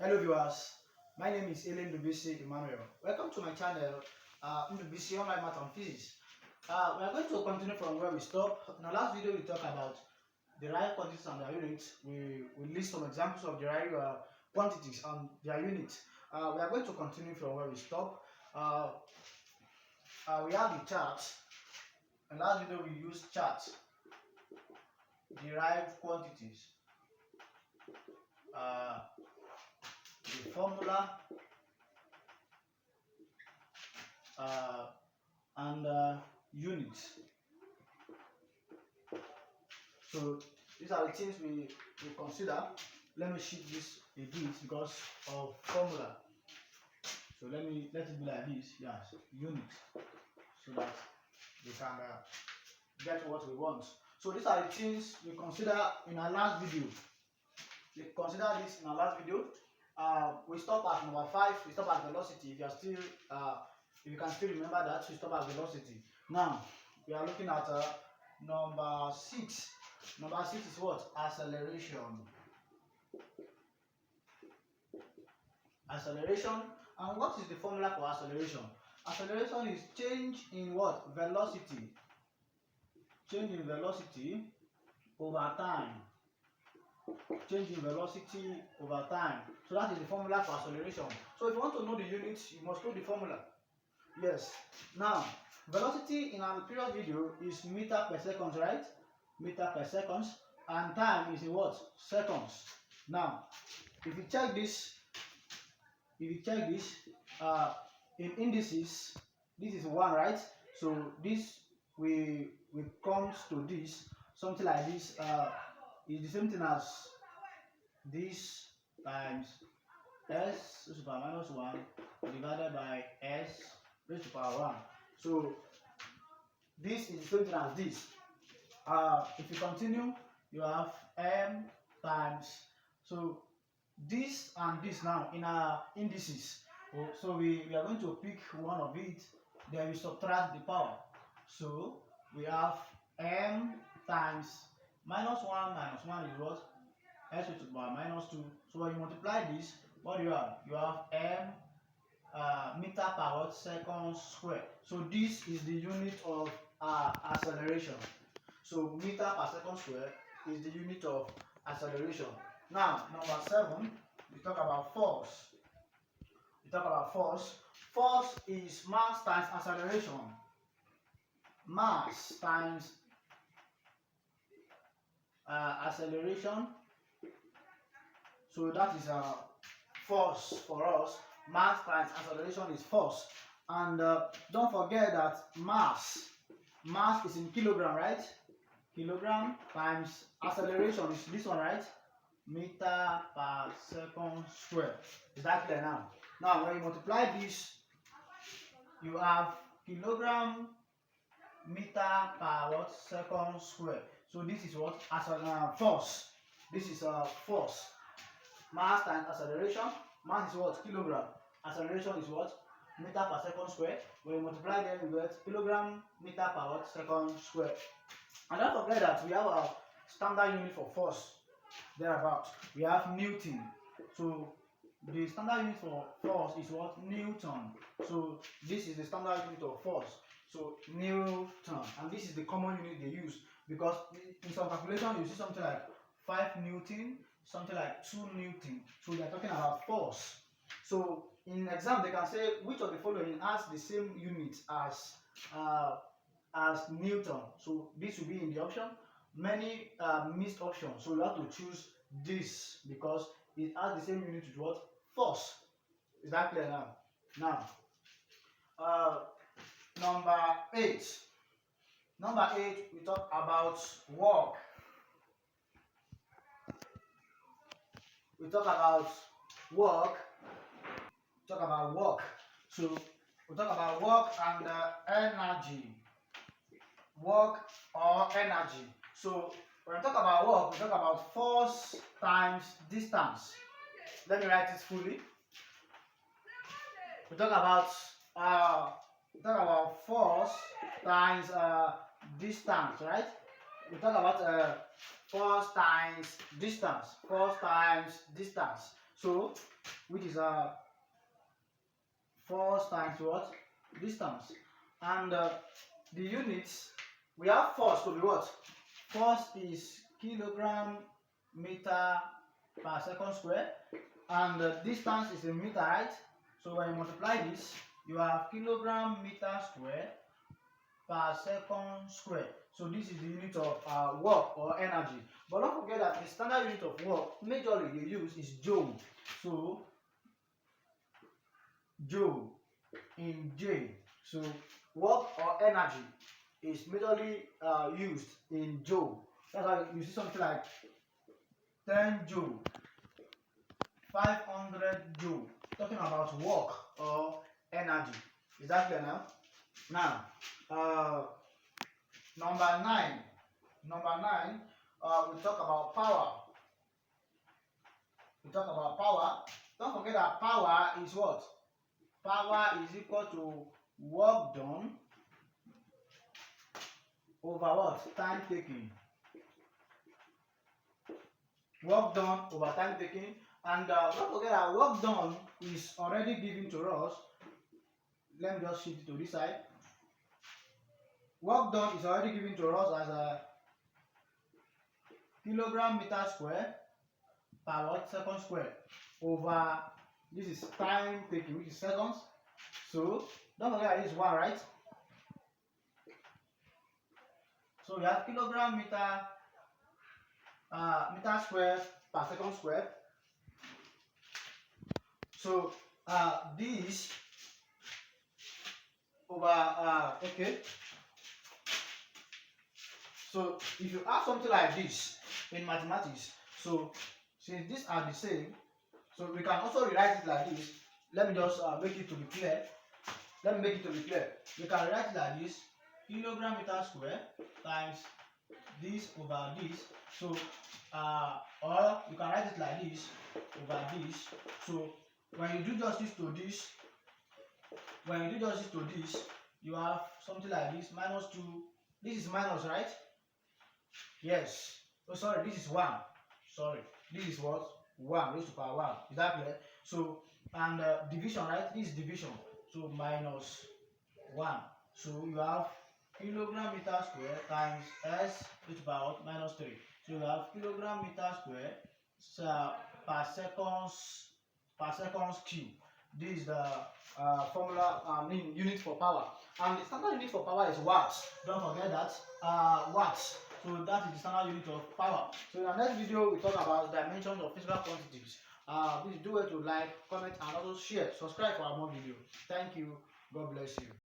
Hello viewers, my name is Ellen Ndubisi Emmanuel. Welcome to my channel, Ndubisi Online Math and Physics. We are going to continue from where we stopped. In our last video, we talked about derived quantities and their units. We list some examples of derived quantities and their units. We are going to continue from where we stopped. We have the charts. In the last video, we used charts, derived quantities, the formula, and units. So these are the things we consider. Let me shift this a bit because of formula. So let it be like this. Yes, units, so that we can get what we want. So these are the things we consider in our last video. We consider this in our last video. We stop at number 5. We stop at velocity. If you are still, if you can still remember that, we stop at velocity. Now we are looking at number 6. Number 6 is what? Acceleration. Acceleration. And what is the formula for acceleration? Acceleration is change in what? Velocity. Change in velocity over time. Change in velocity over time. So that is the formula for acceleration. So if you want to know the units, you must know the formula. Yes. Now, velocity in our previous video is meter per second, right? Meter per second. And time is in what? Seconds. Now, if you check this, in indices, this is 1, right? So this we comes to this, something like this, is the same thing as this times s raised to the power minus 1 divided by s raised to the power 1. So this is the same thing as this. If you continue, you have m times, so this and this now in our indices. So we are going to pick one of it, then we subtract the power. So we have m times minus 1 is what? S raised to the power minus 2. So when you multiply this, what do you have? You have m meter per second square. So this is the unit of acceleration. So meter per second square is the unit of acceleration. Now, number 7, we talk about force. Force is mass times acceleration. Mass times acceleration. So that is force for us. Mass times acceleration is force. And don't forget that mass is in kilogram, right? Kilogram times acceleration is this one, right? Meter per second square. Is that clear now? Now, when you multiply this, you have kilogram meter per second square. So this is what? Force. This is force. Mass times acceleration. Mass is what? Kilogram. Acceleration is what? Meter per second square. When you multiply them, you get kilogram meter per second square. And don't forget that we have a standard unit for force thereabout. We have Newton. So the standard unit for force is what? Newton. So this is the standard unit of force. So Newton. And this is the common unit they use, because in some calculation you see something like 5 Newton, something like 2 Newton. So they are talking about force. So in exam they can say which of the following has the same unit as Newton. So this will be in the option. Many missed options, so you have to choose this because it has the same unit with what? Force. Is that clear now? Now, number 8. Number 8, we talk about work. We talk about work. So we talk about work and energy. Work or energy. So when we talk about work, we talk about force times distance. Let me write it fully. We talk about force times distance, right? We talk about force times distance. So which is force times what? Distance. And the units, we have force to be what? Force is kilogram meter per second square, and the distance is in meter, right? So when you multiply this, you have kilogram meter square per second square. So this is the unit of work or energy. But don't forget that the standard unit of work majorly they use is joule. So joule in J. So work or energy is majorly used in joule. That's why you see something like 10 joule, 500 joule, talking about work or energy. Is that clear now? Now, number nine. We talk about power. Don't forget that power is what? Power is equal to work done over what? Time taken. Work done over time taken. And don't forget that work done is already given to us. Let me just shift it to this side. Work done is already given to us as a kilogram meter square per what? Second square over, this is time taken, which is seconds. So don't forget that this is 1, right? So we have kilogram meter meter square per second square. So this over okay. So if you have something like this in mathematics, so since these are the same, so we can also rewrite it like this. Let me just make it to be clear. We can write it like this: kilogram meter square times this over this. So or you can write it like this over this. So when you do justice to this, you have something like this: minus 2. This is minus, right? Yes. Oh, sorry, this is 1. Sorry, this is what? 1 raised to power 1. Is that clear? So, and division, right? This is division. So, minus 1. So, you have kilogram meter square times s raised to power minus 3. So, you have kilogram meter square per seconds cube. This is the formula, unit for power. And the standard unit for power is watts. Don't forget that. Watts. So that is the standard unit of power. So in our next video, we talk about dimensions of physical quantities. Please do it to like, comment, and also share. Subscribe for our more videos. Thank you. God bless you.